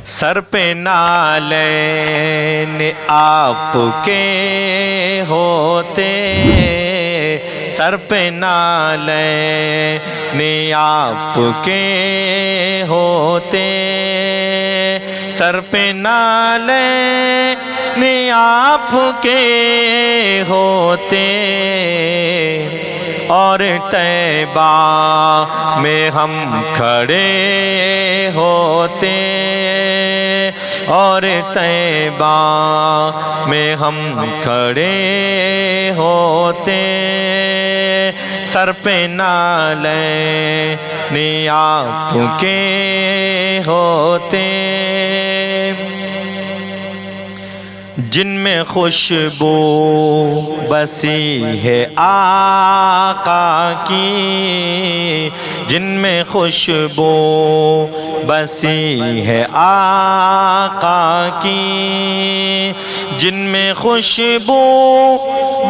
سر پہ نالین آپ کے ہوتے، سر پہ نالین آپ کے ہوتے، سر پہ نالین آپ کے ہوتے، اور طیبہ میں ہم کھڑے ہوتے، اور طیبہ میں ہم کھڑے ہوتے، سر پہ نالین آپ کے ہوتے، جن میں خوشبو بسی ہے آقا کی، جن میں خوشبو بسی ہے آقا کی، جن میں خوشبو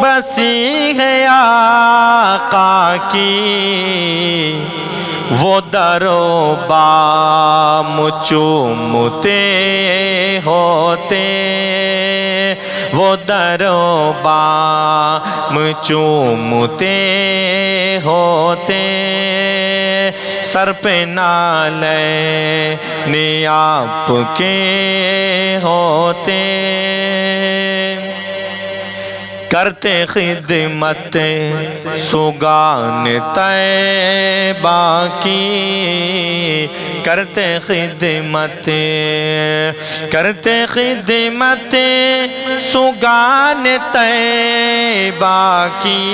بسی ہے آقا کی، وہ در و بام چومتے ہوتے، وہ در و بام چومتے ہوتے، سر پہ نالین آپ کے ہوتے، کرتے خدمت سوگان طیبہ کی، کرتے خدمت سوگان طیبہ کی،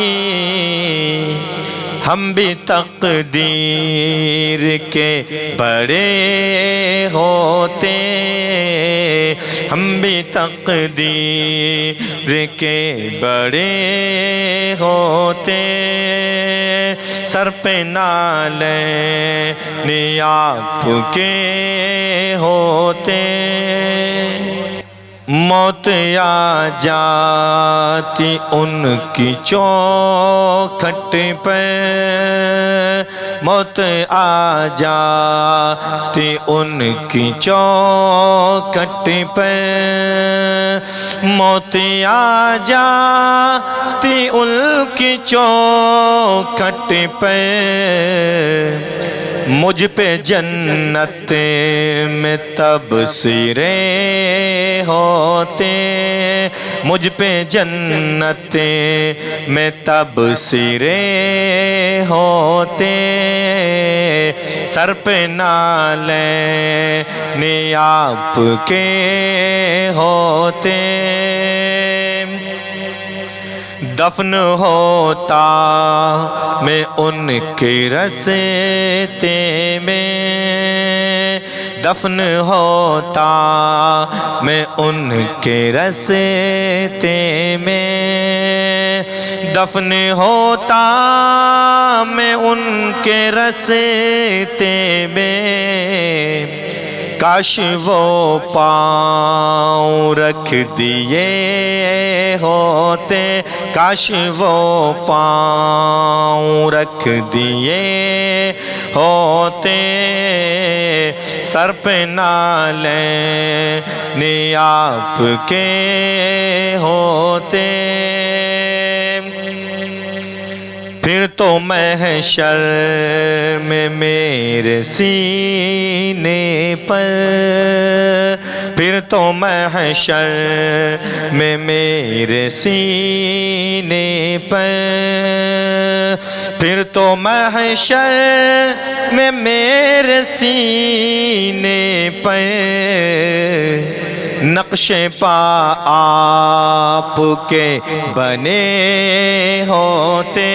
ہم بھی تقدیر کے بڑے ہوتے، ہم بھی تقدیر کے بڑے ہوتے، سر پہ نالین آپ کے ہوتے، موت آ جاتی ان کی چوکھٹ پہ، موت آ جاتی ان کی چوکھٹ پہ، موت آ جاتی ان کی چوکھٹ پہ، مجھ پہ جنت میں تبصرے ہوتے، مجھ پہ جنت میں تبصرے ہوتے، سر پہ نالین آپ کے ہوتے، دفن ہوتا میں ان کے رستے میں، دفن ہوتا میں ان کے رستے میں، دفن ہوتا میں ان کے رستے میں، کاش وہ پاؤں رکھ دیے ہوتے، کاش وہ پاؤں رکھ دیے ہوتے، سر پہ نالین آپ کے ہوتے، پھر تو محشر میں میرے سینے پر، پھر تو محشر میں میرے سینے پر، پھر تو محشر میں میرے سینے پر، نقش پا آپ کے بنے ہوتے،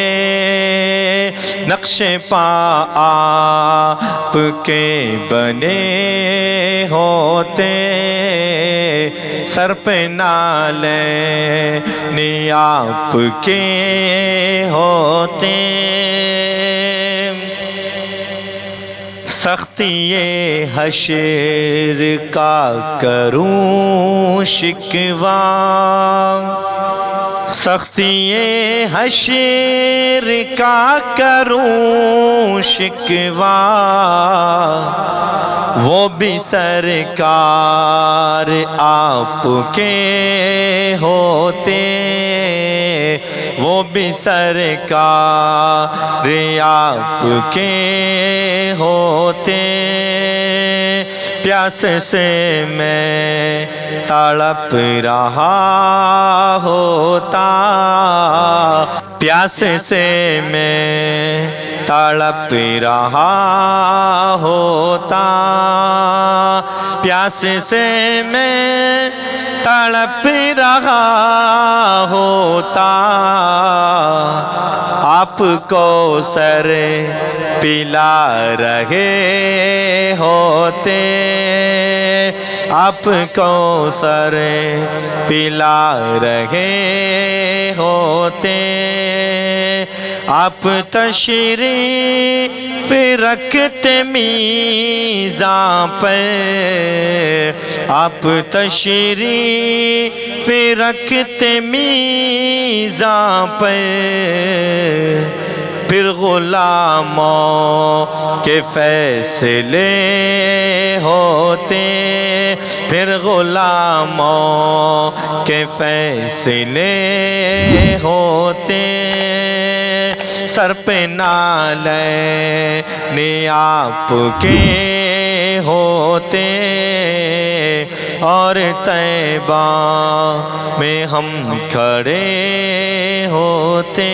نقش پا آپ کے بنے ہوتے، سر پہ نالین آپ کے ہوتے، سختی حشر کا کروں شکوہ، سختی حشر کا کروں شکوا، وہ بھی سرکار آپ کے ہوتے، وہ بھی سرکار آپ کے ہوتے۔ پیاس سے میں تڑپ رہا ہوتا، پیاس سے میں تڑپ رہا ہوتا، پیاس سے میں تڑپ رہا ہوتا، آپ کو سر پلا رہے ہوتے، آپ کو سر پلا رہے ہوتے، آپ تشریف رکھتے میزاں پر، آپ تشریف رکھتے میزاں پر، پھر غلاموں کے فیصلے ہوتے، پھر غلاموں کے فیصلے ہوتے، سر پہ نالین آپ کے ہوتے، اور طیبہ میں ہم کھڑے ہوتے۔